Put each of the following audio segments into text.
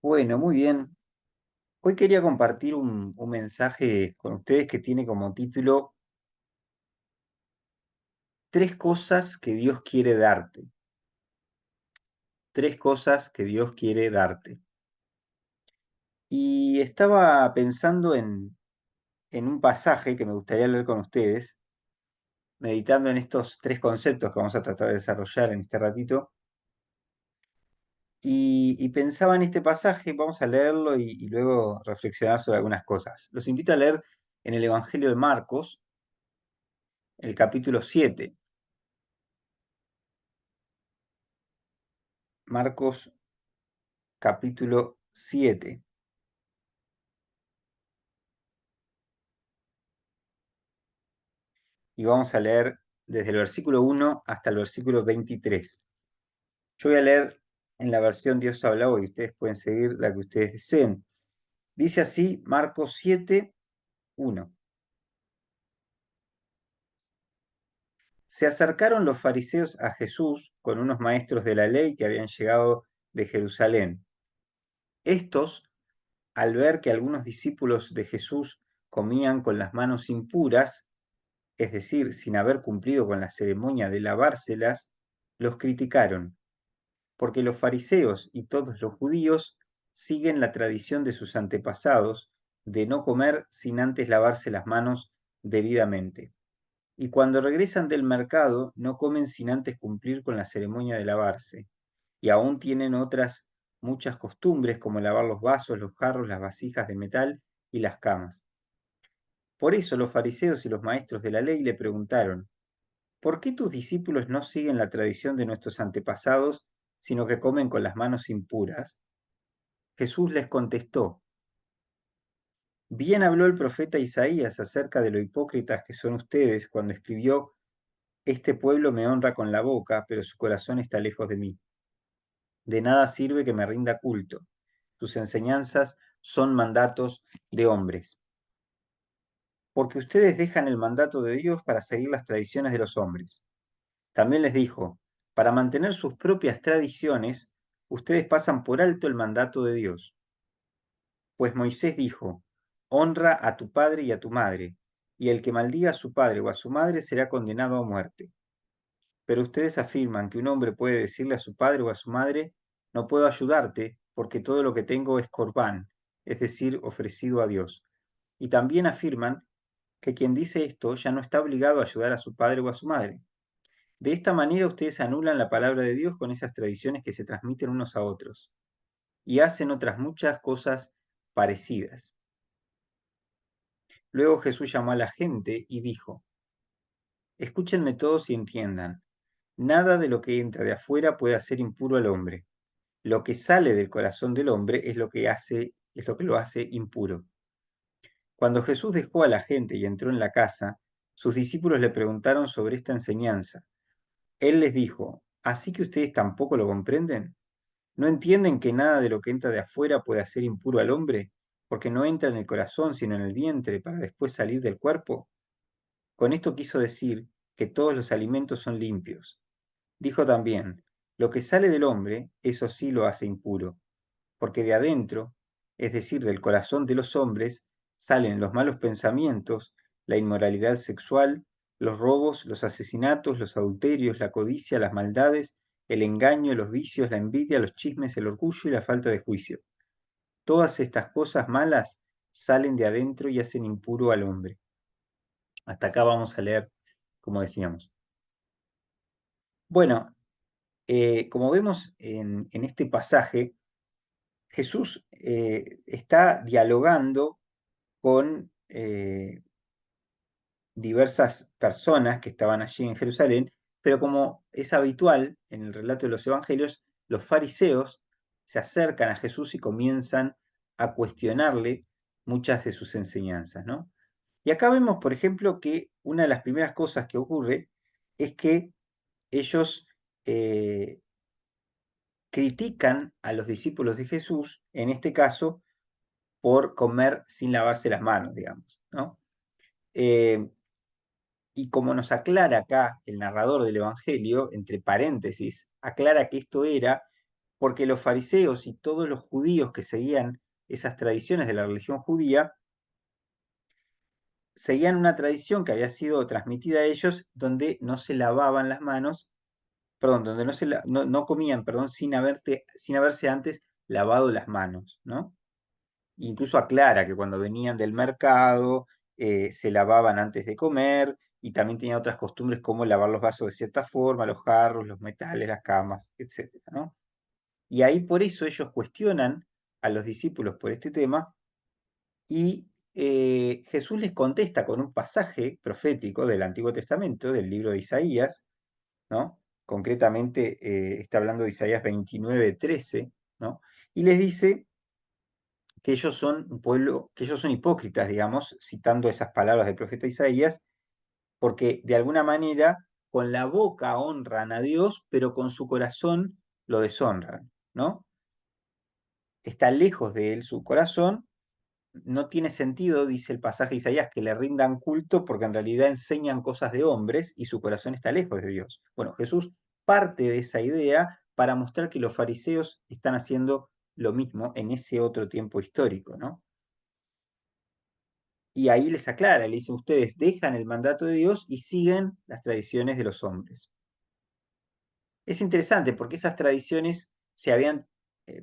Bueno, muy bien. Hoy quería compartir un mensaje con ustedes que tiene como título Tres cosas que Dios quiere darte. Tres cosas que Dios quiere darte. Y estaba pensando en un pasaje que me gustaría leer con ustedes, meditando en estos tres conceptos que vamos a tratar de desarrollar en este ratito. Y pensaba en este pasaje, vamos a leerlo y luego reflexionar sobre algunas cosas. Los invito a leer en el Evangelio de Marcos, el capítulo 7. Marcos capítulo 7. Y vamos a leer desde el versículo 1 hasta el versículo 23. Yo voy a leer en la versión Dios habla hoy, ustedes pueden seguir la que ustedes deseen. Dice así Marcos 7, 1. Se acercaron los fariseos a Jesús con unos maestros de la ley que habían llegado de Jerusalén. Estos, al ver que algunos discípulos de Jesús comían con las manos impuras, es decir, sin haber cumplido con la ceremonia de lavárselas, los criticaron, porque los fariseos y todos los judíos siguen la tradición de sus antepasados de no comer sin antes lavarse las manos debidamente. Y cuando regresan del mercado, no comen sin antes cumplir con la ceremonia de lavarse. Y aún tienen otras muchas costumbres como lavar los vasos, los jarros, las vasijas de metal y las camas. Por eso los fariseos y los maestros de la ley le preguntaron: ¿por qué tus discípulos no siguen la tradición de nuestros antepasados, sino que comen con las manos impuras? Jesús les contestó: bien habló el profeta Isaías acerca de lo hipócritas que son ustedes cuando escribió: este pueblo me honra con la boca, pero su corazón está lejos de mí. De nada sirve que me rinda culto. Sus enseñanzas son mandatos de hombres. Porque ustedes dejan el mandato de Dios para seguir las tradiciones de los hombres. También les dijo: para mantener sus propias tradiciones, ustedes pasan por alto el mandato de Dios. Pues Moisés dijo: honra a tu padre y a tu madre, y el que maldiga a su padre o a su madre será condenado a muerte. Pero ustedes afirman que un hombre puede decirle a su padre o a su madre: no puedo ayudarte porque todo lo que tengo es corbán, es decir, ofrecido a Dios. Y también afirman que quien dice esto ya no está obligado a ayudar a su padre o a su madre. De esta manera ustedes anulan la palabra de Dios con esas tradiciones que se transmiten unos a otros y hacen otras muchas cosas parecidas. Luego Jesús llamó a la gente y dijo: escúchenme todos y entiendan, nada de lo que entra de afuera puede hacer impuro al hombre. Lo que sale del corazón del hombre es lo que lo hace impuro. Cuando Jesús dejó a la gente y entró en la casa, sus discípulos le preguntaron sobre esta enseñanza. Él les dijo: ¿así que ustedes tampoco lo comprenden? ¿No entienden que nada de lo que entra de afuera puede hacer impuro al hombre? Porque no entra en el corazón, sino en el vientre, para después salir del cuerpo. Con esto quiso decir que todos los alimentos son limpios. Dijo también: lo que sale del hombre, eso sí lo hace impuro, porque de adentro, es decir, del corazón de los hombres, salen los malos pensamientos, la inmoralidad sexual, los robos, los asesinatos, los adulterios, la codicia, las maldades, el engaño, los vicios, la envidia, los chismes, el orgullo y la falta de juicio. Todas estas cosas malas salen de adentro y hacen impuro al hombre. Hasta acá vamos a leer, como decíamos. Bueno, como vemos en este pasaje, Jesús está dialogando con diversas personas que estaban allí en Jerusalén, pero como es habitual en el relato de los evangelios, los fariseos se acercan a Jesús y comienzan a cuestionarle muchas de sus enseñanzas, ¿no? Y acá vemos, por ejemplo, que una de las primeras cosas que ocurre es que ellos critican a los discípulos de Jesús, en este caso, por comer sin lavarse las manos, digamos, ¿no? Eh, y como nos aclara acá el narrador del Evangelio, entre paréntesis, aclara que esto era porque los fariseos y todos los judíos que seguían esas tradiciones de la religión judía, seguían una tradición que había sido transmitida a ellos donde no se lavaban las manos, perdón, donde no comían, perdón, sin haberse antes lavado las manos, ¿no? Incluso aclara que cuando venían del mercado se lavaban antes de comer y también tenía otras costumbres como lavar los vasos de cierta forma, los jarros, los metales, las camas, etcétera, ¿no? Y ahí por eso ellos cuestionan a los discípulos por este tema y Jesús les contesta con un pasaje profético del Antiguo Testamento, del libro de Isaías, ¿no? Concretamente está hablando de Isaías 29:13, ¿no? Y les dice que ellos son un pueblo, que ellos son hipócritas, digamos, citando esas palabras del profeta Isaías, porque de alguna manera con la boca honran a Dios, pero con su corazón lo deshonran, ¿no? Está lejos de él su corazón, no tiene sentido, dice el pasaje de Isaías, que le rindan culto porque en realidad enseñan cosas de hombres y su corazón está lejos de Dios. Bueno, Jesús parte de esa idea para mostrar que los fariseos están haciendo lo mismo en ese otro tiempo histórico, ¿no? Y ahí les aclara, le dice, ustedes dejan el mandato de Dios y siguen las tradiciones de los hombres. Es interesante porque esas tradiciones se habían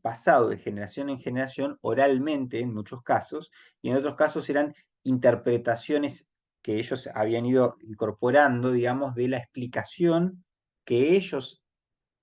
pasado de generación en generación oralmente en muchos casos, y en otros casos eran interpretaciones que ellos habían ido incorporando, digamos, de la explicación que ellos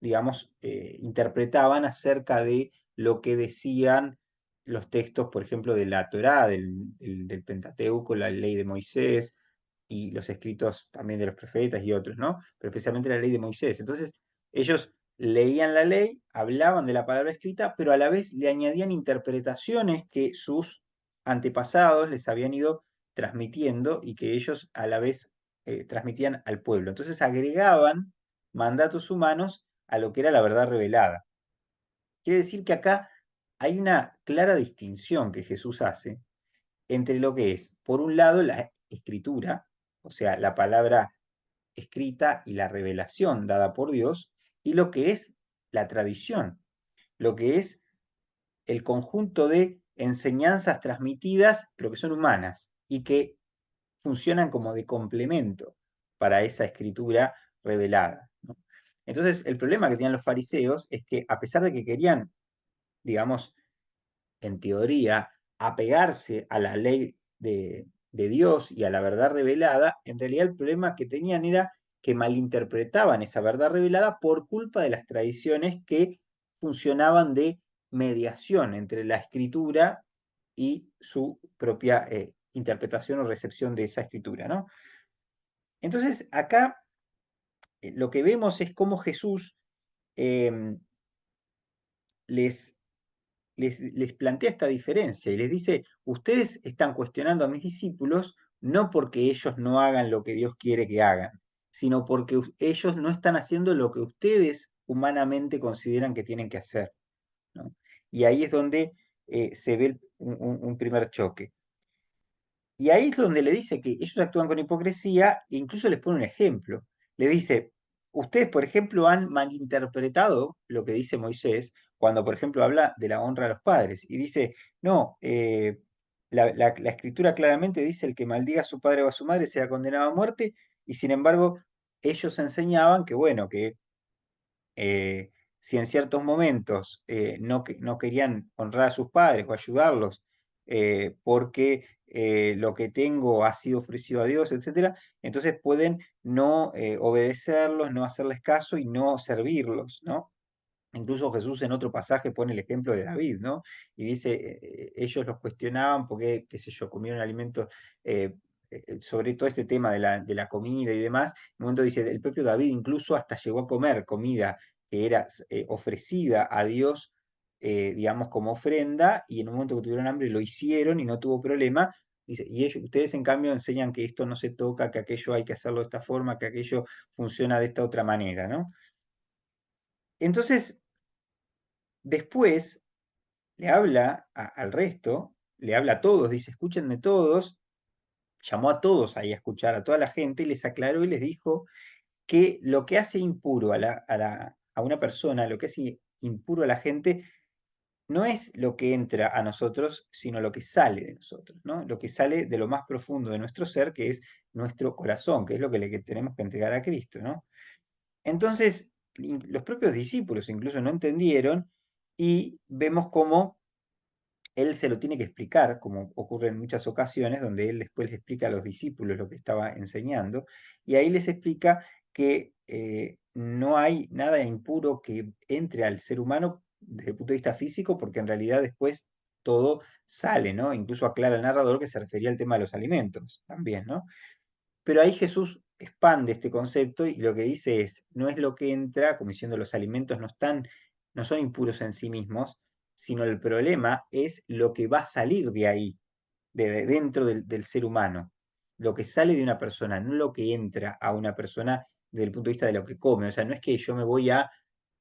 digamos, interpretaban acerca de lo que decían los textos, por ejemplo, de la Torá, del Pentateuco, la ley de Moisés y los escritos también de los profetas y otros, ¿no? Pero especialmente la ley de Moisés. Entonces, ellos leían la ley, hablaban de la palabra escrita, pero a la vez le añadían interpretaciones que sus antepasados les habían ido transmitiendo y que ellos a la vez transmitían al pueblo. Entonces agregaban mandatos humanos a lo que era la verdad revelada. Quiere decir que acá hay una clara distinción que Jesús hace entre lo que es, por un lado, la escritura, o sea, la palabra escrita y la revelación dada por Dios, y lo que es la tradición, lo que es el conjunto de enseñanzas transmitidas, pero que son humanas y que funcionan como de complemento para esa escritura revelada, ¿no? Entonces, el problema que tenían los fariseos es que a pesar de que querían, digamos, en teoría, apegarse a la ley de Dios y a la verdad revelada, en realidad el problema que tenían era que malinterpretaban esa verdad revelada por culpa de las tradiciones que funcionaban de mediación entre la escritura y su propia interpretación o recepción de esa escritura, ¿no? Entonces, acá lo que vemos es cómo Jesús em, les les plantea esta diferencia y les dice, ustedes están cuestionando a mis discípulos no porque ellos no hagan lo que Dios quiere que hagan, sino porque ellos no están haciendo lo que ustedes humanamente consideran que tienen que hacer, ¿no? Y ahí es donde se ve un primer choque. Y ahí es donde le dice que ellos actúan con hipocresía e incluso les pone un ejemplo. Le dice, ustedes, por ejemplo, han malinterpretado lo que dice Moisés cuando, por ejemplo, habla de la honra a los padres. Y dice, no, la escritura claramente dice el que maldiga a su padre o a su madre será condenado a muerte. Y sin embargo, ellos enseñaban que, bueno, que eh, si en ciertos momentos no querían honrar a sus padres o ayudarlos porque lo que tengo ha sido ofrecido a Dios, etcétera, entonces pueden no obedecerlos, no hacerles caso y no servirlos, ¿no? Incluso Jesús en otro pasaje pone el ejemplo de David, ¿no? Y dice, ellos los cuestionaban porque, qué sé yo, comieron alimentos, eh, sobre todo este tema de la comida y demás. En un momento dice, el propio David incluso hasta llegó a comer comida que era ofrecida a Dios, digamos, como ofrenda, y en un momento que tuvieron hambre lo hicieron y no tuvo problema. Dice, y ellos, ustedes en cambio enseñan que esto no se toca, que aquello hay que hacerlo de esta forma, que aquello funciona de esta otra manera, ¿no? Entonces, después le habla al resto, le habla a todos, dice, escúchenme todos, llamó a todos ahí a escuchar a toda la gente y les aclaró y les dijo que lo que hace impuro a una persona, lo que hace impuro a la gente no es lo que entra a nosotros, sino lo que sale de nosotros, ¿no? Lo que sale de lo más profundo de nuestro ser, que es nuestro corazón, que es lo que le que tenemos que entregar a Cristo, ¿no? Entonces, los propios discípulos incluso no entendieron y vemos cómo él se lo tiene que explicar, como ocurre en muchas ocasiones, donde él después les explica a los discípulos lo que estaba enseñando, y ahí les explica que no hay nada impuro que entre al ser humano desde el punto de vista físico, porque en realidad después todo sale, ¿no? Incluso aclara el narrador que se refería al tema de los alimentos también, ¿no? Pero ahí Jesús expande este concepto y lo que dice es, no es lo que entra, como diciendo los alimentos no son impuros en sí mismos, sino el problema es lo que va a salir de ahí, dentro del ser humano, lo que sale de una persona, no lo que entra a una persona desde el punto de vista de lo que come. O sea, no es que yo me voy a...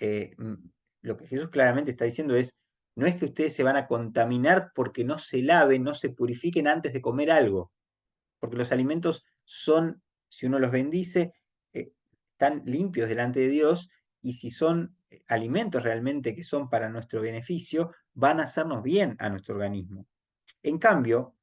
eh, mm, lo que Jesús claramente está diciendo es, no es que ustedes se van a contaminar porque no se laven, no se purifiquen antes de comer algo, porque los alimentos son, si uno los bendice, están limpios delante de Dios, y si son alimentos realmente que son para nuestro beneficio, van a hacernos bien a nuestro organismo. En cambio,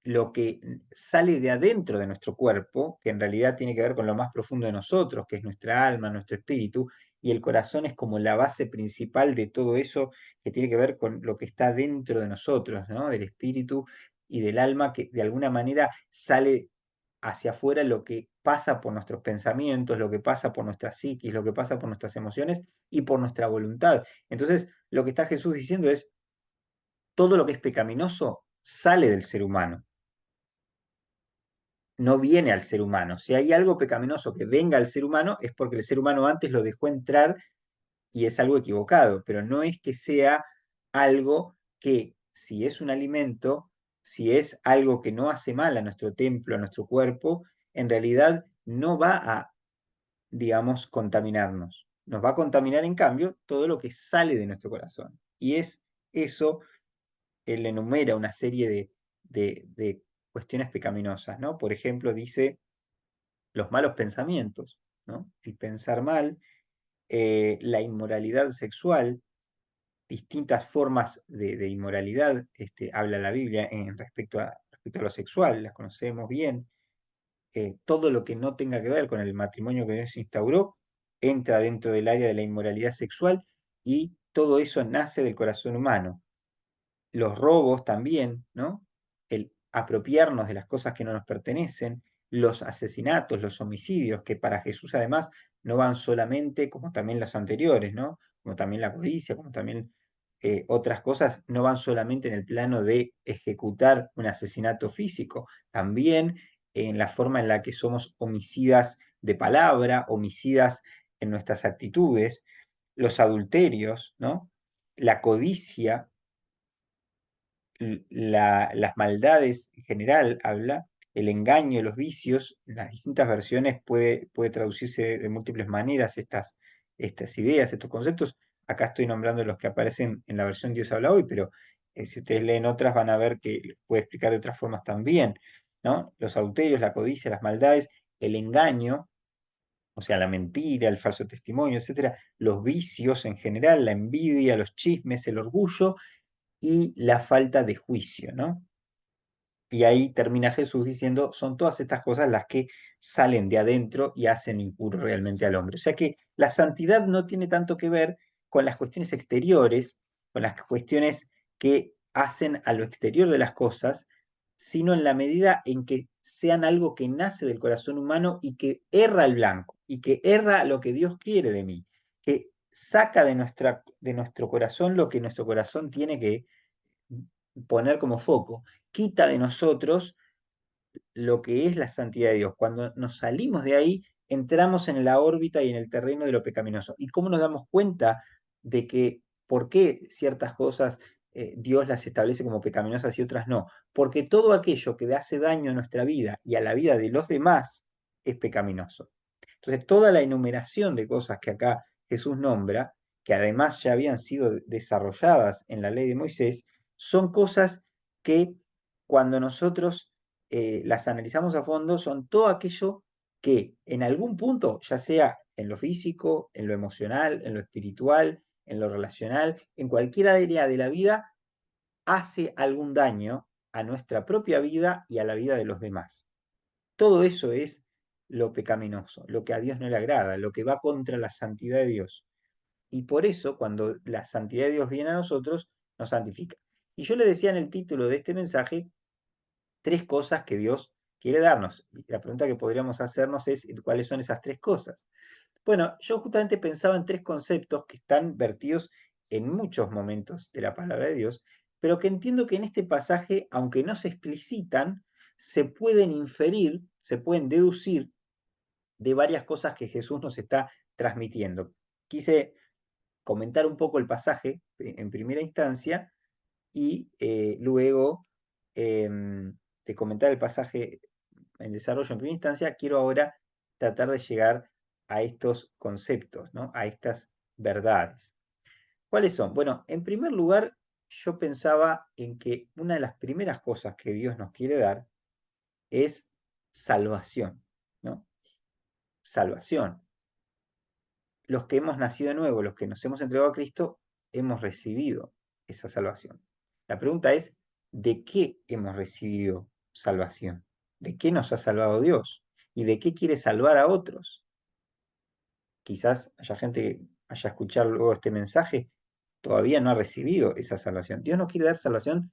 lo que sale de adentro de nuestro cuerpo, que en realidad tiene que ver con lo más profundo de nosotros, que es nuestra alma, nuestro espíritu, y el corazón es como la base principal de todo eso que tiene que ver con lo que está dentro de nosotros, ¿no? Del espíritu y del alma, que de alguna manera sale hacia afuera lo que pasa por nuestros pensamientos, lo que pasa por nuestra psiquis, lo que pasa por nuestras emociones y por nuestra voluntad. Entonces, lo que está Jesús diciendo es, todo lo que es pecaminoso sale del ser humano, no viene al ser humano. Si hay algo pecaminoso que venga al ser humano, es porque el ser humano antes lo dejó entrar y es algo equivocado, pero no es que sea algo que, si es un alimento, si es algo que no hace mal a nuestro templo, a nuestro cuerpo, en realidad no va a, digamos, contaminarnos. Nos va a contaminar, en cambio, todo lo que sale de nuestro corazón. Y es eso, él enumera una serie de cuestiones pecaminosas, ¿no? Por ejemplo, dice los malos pensamientos, ¿no? El pensar mal, la inmoralidad sexual, distintas formas de inmoralidad, habla la Biblia en respecto a lo sexual, las conocemos bien. Todo lo que no tenga que ver con el matrimonio que Dios instauró entra dentro del área de la inmoralidad sexual, y todo eso nace del corazón humano. Los robos también, ¿no? El apropiarnos de las cosas que no nos pertenecen, los asesinatos, los homicidios, que para Jesús además no van solamente, como también los anteriores, ¿no? Como también la codicia, como también otras cosas, no van solamente en el plano de ejecutar un asesinato físico, también en la forma en la que somos homicidas de palabra, homicidas en nuestras actitudes, los adulterios, ¿no? La codicia, las maldades en general, habla, el engaño, los vicios, en las distintas versiones puede traducirse de múltiples maneras estas ideas, estos conceptos. Acá estoy nombrando los que aparecen en la versión Dios habla hoy, pero si ustedes leen otras van a ver que les puede explicar de otras formas también, ¿no? Los adulterios, la codicia, las maldades, el engaño, o sea, la mentira, el falso testimonio, etcétera, los vicios en general, la envidia, los chismes, el orgullo y la falta de juicio, ¿no? Y ahí termina Jesús diciendo, son todas estas cosas las que salen de adentro y hacen impuro realmente al hombre. O sea que la santidad no tiene tanto que ver con las cuestiones exteriores, con las cuestiones que hacen a lo exterior de las cosas, sino en la medida en que sean algo que nace del corazón humano y que erra el blanco, y que erra lo que Dios quiere de mí, que saca de nuestro corazón lo que nuestro corazón tiene que poner como foco, quita de nosotros lo que es la santidad de Dios. Cuando nos salimos de ahí, entramos en la órbita y en el terreno de lo pecaminoso. ¿Y cómo nos damos cuenta de que por qué ciertas cosas Dios las establece como pecaminosas y otras no? Porque todo aquello que le hace daño a nuestra vida y a la vida de los demás es pecaminoso. Entonces, toda la enumeración de cosas que acá Jesús nombra, que además ya habían sido desarrolladas en la ley de Moisés, son cosas que cuando nosotros las analizamos a fondo, son todo aquello que en algún punto, ya sea en lo físico, en lo emocional, en lo espiritual, en lo relacional, en cualquier área de la vida, hace algún daño a nuestra propia vida y a la vida de los demás. Todo eso es lo pecaminoso, lo que a Dios no le agrada, lo que va contra la santidad de Dios. Y por eso, cuando la santidad de Dios viene a nosotros, nos santifica. Y yo le decía en el título de este mensaje, 3 cosas que Dios quiere darnos. Y la pregunta que podríamos hacernos es, ¿cuáles son esas 3 cosas? Bueno, yo justamente pensaba en 3 conceptos que están vertidos en muchos momentos de la palabra de Dios, pero que entiendo que en este pasaje, aunque no se explicitan, se pueden inferir, se pueden deducir de varias cosas que Jesús nos está transmitiendo. Quise comentar un poco el pasaje en primera instancia y luego de comentar el pasaje en desarrollo en primera instancia, quiero ahora tratar de llegar a estos conceptos, ¿no? A estas verdades. ¿Cuáles son? Bueno, en primer lugar, yo pensaba en que una de las primeras cosas que Dios nos quiere dar es salvación, ¿no? Salvación. Los que hemos nacido de nuevo, los que nos hemos entregado a Cristo, hemos recibido esa salvación. La pregunta es, ¿de qué hemos recibido salvación? ¿De qué nos ha salvado Dios? ¿Y de qué quiere salvar a otros? Quizás haya gente que haya escuchado luego este mensaje, todavía no ha recibido esa salvación. Dios nos quiere dar salvación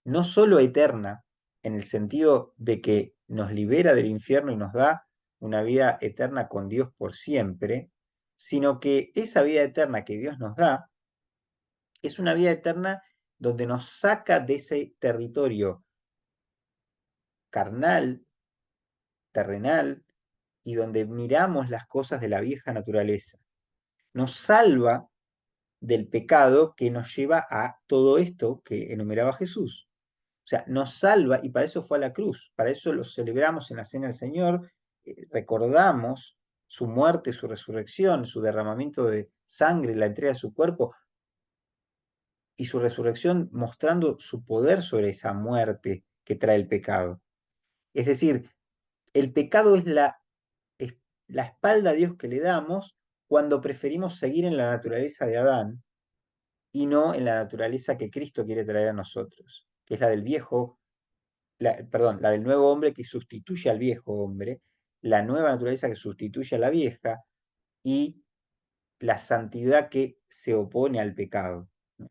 no solo eterna, en el sentido de que nos libera del infierno y nos da una vida eterna con Dios por siempre, sino que esa vida eterna que Dios nos da es una vida eterna donde nos saca de ese territorio carnal, terrenal, y donde miramos las cosas de la vieja naturaleza. Nos salva del pecado que nos lleva a todo esto que enumeraba Jesús. O sea, nos salva y para eso fue a la cruz, para eso lo celebramos en la Cena del Señor, recordamos su muerte, su resurrección, su derramamiento de sangre, la entrega de su cuerpo y su resurrección mostrando su poder sobre esa muerte que trae el pecado. Es decir, el pecado es la espalda a Dios que le damos cuando preferimos seguir en la naturaleza de Adán y no en la naturaleza que Cristo quiere traer a nosotros, que es la del viejo perdón, la del nuevo hombre que sustituye al viejo hombre, la nueva naturaleza que sustituye a la vieja y la santidad que se opone al pecado, ¿no?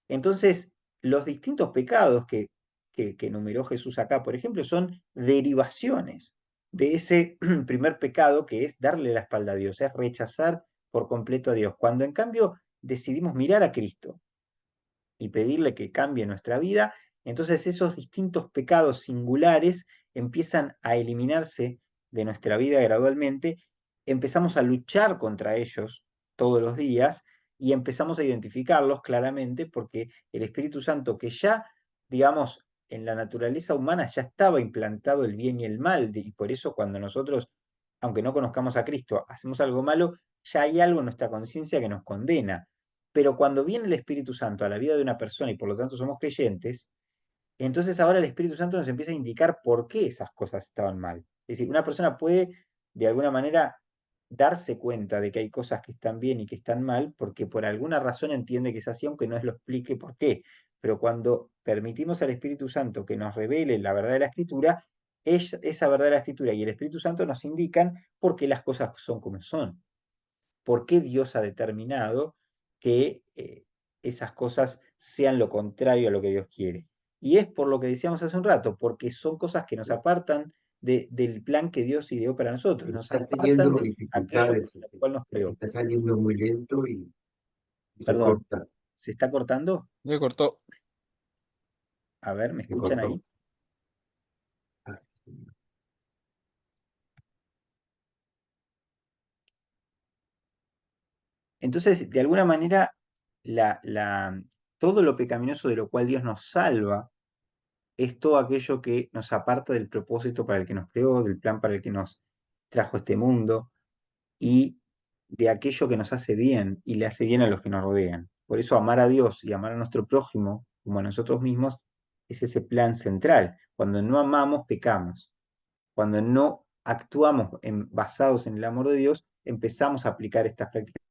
Entonces, los distintos pecados que enumeró Jesús acá, por ejemplo, son derivaciones de ese primer pecado que es darle la espalda a Dios, es rechazar por completo a Dios. Cuando en cambio decidimos mirar a Cristo, y pedirle que cambie nuestra vida, entonces esos distintos pecados singulares empiezan a eliminarse de nuestra vida gradualmente, empezamos a luchar contra ellos todos los días y empezamos a identificarlos claramente porque el Espíritu Santo que ya, digamos, en la naturaleza humana ya estaba implantado el bien y el mal, y por eso cuando nosotros, aunque no conozcamos a Cristo, hacemos algo malo, ya hay algo en nuestra conciencia que nos condena. Pero cuando viene el Espíritu Santo a la vida de una persona y por lo tanto somos creyentes, entonces ahora el Espíritu Santo nos empieza a indicar por qué esas cosas estaban mal. Es decir, una persona puede de alguna manera darse cuenta de que hay cosas que están bien y que están mal porque por alguna razón entiende que es así, aunque no lo explique por qué. Pero cuando permitimos al Espíritu Santo que nos revele la verdad de la Escritura, esa verdad de la Escritura y el Espíritu Santo nos indican por qué las cosas son como son, por qué Dios ha determinado que esas cosas sean lo contrario a lo que Dios quiere. Y es por lo que decíamos hace un rato, porque son cosas que nos apartan del plan que Dios ideó para nosotros, nos Está apartan teniendo de aquello dificultades, para lo cual nos creó. está saliendo muy lento y se Perdón, corta, ¿se está cortando? Me cortó. A ver, ¿me se escuchan cortó. ahí? Ah, Entonces, de alguna manera, la, la, todo lo pecaminoso de lo cual Dios nos salva es todo aquello que nos aparta del propósito para el que nos creó, del plan para el que nos trajo a este mundo y de aquello que nos hace bien y le hace bien a los que nos rodean. Por eso amar a Dios y amar a nuestro prójimo como a nosotros mismos es ese plan central. Cuando no amamos, pecamos. Cuando no actuamos basados en el amor de Dios, empezamos a aplicar estas prácticas